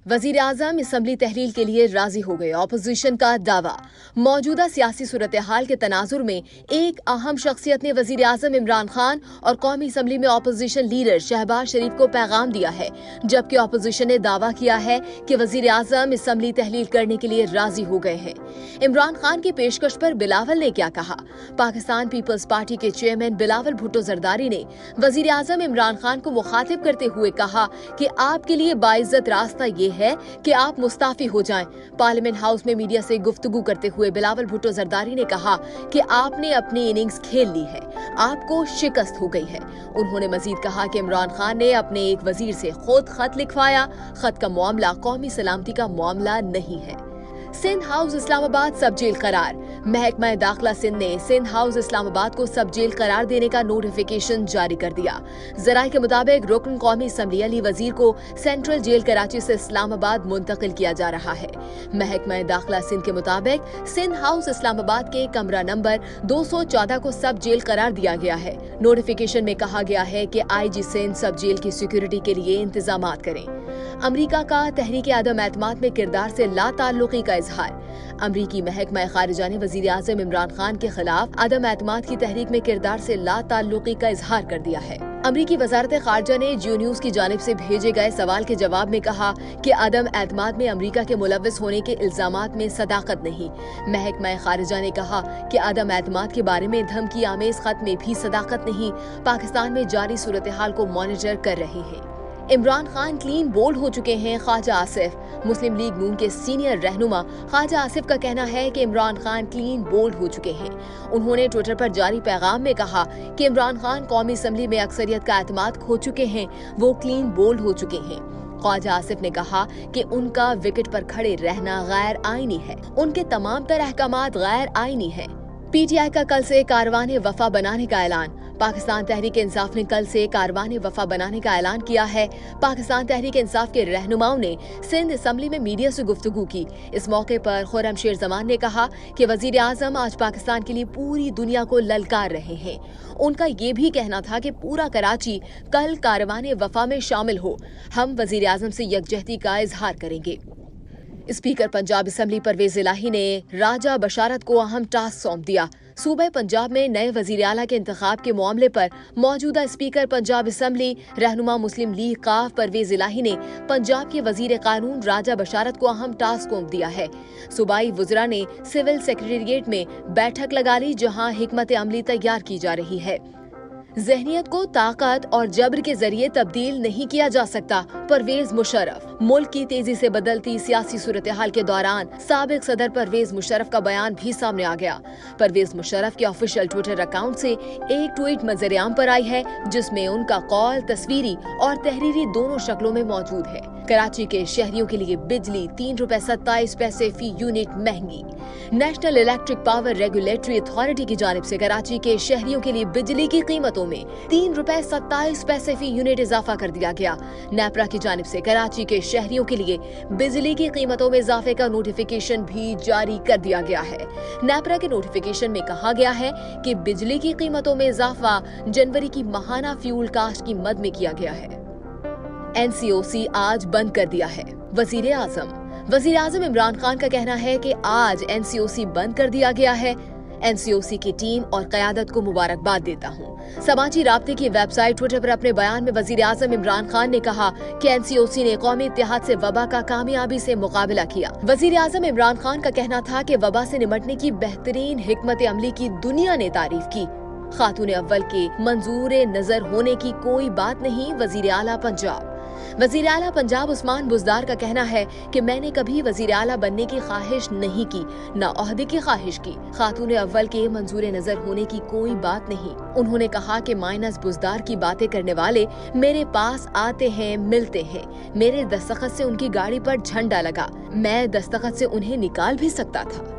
वजीर आजम असम्बली तहलील के लिए राजी हो गए। अपोजिशन का दावा। मौजूदा सियासी सूरत हाल के तनाजुर में एक अहम शख्सियत ने वजीर आजम इमरान खान और कौमी असम्बली में अपोजिशन लीडर शहबाज शरीफ को पैगाम दिया है, जबकि अपोजिशन ने दावा किया है कि वजीर आजम असम्बली तहलील करने के लिए राजी हो गए हैं। इमरान खान की पेशकश पर बिलावल ने क्या कहा? पाकिस्तान पीपल्स पार्टी के चेयरमैन बिलावल भुट्टो जरदारी ने वजीर आजम इमरान खान को मुखातिब करते हुए कहा कि आपके लिए बाइज्जत रास्ता ये है कि आप मुस्ताफी हो जाएं। पार्लियामेंट हाउस में मीडिया से गुफ्तगू करते हुए बिलावल भुट्टो जरदारी ने कहा कि आपने अपनी इनिंग्स खेल ली है, आपको शिकस्त हो गई है। उन्होंने मजीद कहा कि इमरान खान ने अपने एक वजीर से खुद खत लिखवाया। खत का मामला कौमी सलामती का मामला नहीं है। सिंध हाउस इस्लामाबाद सब जेल करार। महकमा दाखिला सिंध ने सिंध हाउस इस्लामाबाद को सब जेल करार देने का नोटिफिकेशन जारी कर दिया। जराये के मुताबिक रुकन कौमी असम्बली अली वजीर को सेंट्रल जेल कराची से इस्लामाबाद मुंतकिल किया जा रहा है। महकमा दाखिला सिंध के मुताबिक सिंध हाउस इस्लामाबाद के कमरा नंबर 214 को सब जेल करार दिया गया है। नोटिफिकेशन में कहा गया है कि IG सिंध सब जेल की सिक्योरिटी के लिए इंतजाम करें। अमरीका का तहरीक आदम एतमाद में किरदार से लाताल्लुकी का इजहार। अमरीकी महकमा खारिजा ने वजीर आजम इमरान खान के खिलाफ आदम एतमाद की तहरीक में किरदार से लाताल्लुकी का इजहार कर दिया है। अमरीकी वजारत खारजा ने जियो न्यूज की जानिब से भेजे गए सवाल के जवाब में कहा कि आदम एतमाद में अमरीका के मुलव्विस होने के इल्जामात में सदाकत नहीं। महकमा खारिजा ने कहा कि आदम एतमाद के बारे में धमकी आमेज खत में भी सदाकत नहीं। पाकिस्तान में जारी सूरत हाल को मॉनिटर कर रहे हैं। इमरान खान क्लीन बोल्ड हो चुके हैं। ख्वाजा आसिफ। मुस्लिम लीग नून के सीनियर रहनुमा ख्वाजा आसिफ का कहना है कि इमरान खान क्लीन बोल्ड हो चुके हैं। उन्होंने ट्विटर पर जारी पैगाम में कहा कि इमरान खान कौमी असम्बली में अक्सरियत का एतमाद खो चुके हैं, वो क्लीन बोल्ड हो चुके हैं। ख्वाजा आसिफ ने कहा कि उनका विकेट पर खड़े रहना गैर आईनी है, उनके तमाम तरह अहकामात गैर आईनी है। PTI का कल से कारवान वफा बनाने का ऐलान। पाकिस्तान तहरीक इंसाफ ने कल से कारवान वफा बनाने का ऐलान किया है। पाकिस्तान तहरीक इंसाफ के रहनुमाओं ने सिंध असम्बली में मीडिया से गुफ्तगू की। इस मौके पर खुर्रम शेर जमान ने कहा कि वजीर आजम आज पाकिस्तान के लिए पूरी दुनिया को ललकार रहे हैं। उनका ये भी कहना था कि पूरा कराची कल कारवान वफा में शामिल हो। हम वजीर आजम से यकजहती का इजहार करेंगे। स्पीकर पंजाब असम्बली परवेज इलाही ने राजा बशारत को अहम टास्क सौंप दिया। सूबे पंजाब में नए वजीर आला के इंतखाब के मामले पर मौजूदा स्पीकर पंजाब असम्बली रहनुमा मुस्लिम लीग काफ परवेज इलाही ने पंजाब के वजीर कानून राजा बशारत को अहम टास्क सौंप दिया है। सूबाई वुज़रा ने सिविल सेक्रेटेरिएट में बैठक लगा ली, जहां हिकमत अमली तैयार की जा रही है। ज़हनियत को ताकत और जबर के जरिए तब्दील नहीं किया जा सकता। परवेज मुशर्रफ। मुल्क की तेजी से बदलती सियासी सूरत हाल के दौरान साबिक सदर परवेज मुशर्रफ का बयान भी सामने आ गया। परवेज मुशर्रफ के ऑफिशियल ट्विटर अकाउंट से एक ट्वीट मंजर-ए-आम पर आई है, जिसमें उनका कौल तस्वीरी और तहरीरी दोनों शक्लों में मौजूद है। कराची के शहरियों के लिए बिजली 3 रुपए 27 पैसे फी यूनिट महंगी। National electric power regulatory authority की जानिब से कराची के शहरियों के लिए बिजली की कीमतों में 3 रुपए 27 पैसे फी यूनिट इजाफा कर दिया गया। नेपरा की जानिब से कराची के शहरियों के लिए बिजली की कीमतों में इजाफे का नोटिफिकेशन भी जारी कर दिया गया है। नेपरा के नोटिफिकेशन में कहा गया है कि बिजली की कीमतों में इजाफा जनवरी की माहाना फ्यूल कास्ट की मद में किया गया है। NCOC आज बंद कर दिया है। वजीर आजम इमरान खान का कहना है कि आज NCOC बंद कर दिया गया है। NCOC की टीम और क़यादत को मुबारकबाद देता हूँ। समाजी राब्ते की वेबसाइट ट्विटर पर अपने बयान में वजीर आजम इमरान खान ने कहा कि NCOC ने कौमी इत्तेहाद से वबा का कामयाबी से मुकाबला किया। वजीर आजम इमरान खान का कहना था कि वबा से निमटने की बेहतरीन हिकमत अमली की दुनिया ने तारीफ की। खातून अव्वल के मंजूर नजर होने की कोई बात नहीं। वजीर आला पंजाब उस्मान बुज़दार का कहना है कि मैंने कभी वजीर आला बनने की ख्वाहिश नहीं की, न ओहदे की ख्वाहिश की। खातून अव्वल के मंजूर नजर होने की कोई बात नहीं। उन्होंने कहा कि माइनस बुज़दार की बातें करने वाले मेरे पास आते हैं, मिलते हैं। मेरे दस्तखत से उनकी गाड़ी पर झंडा लगा, मैं दस्तखत से उन्हें निकाल भी सकता था।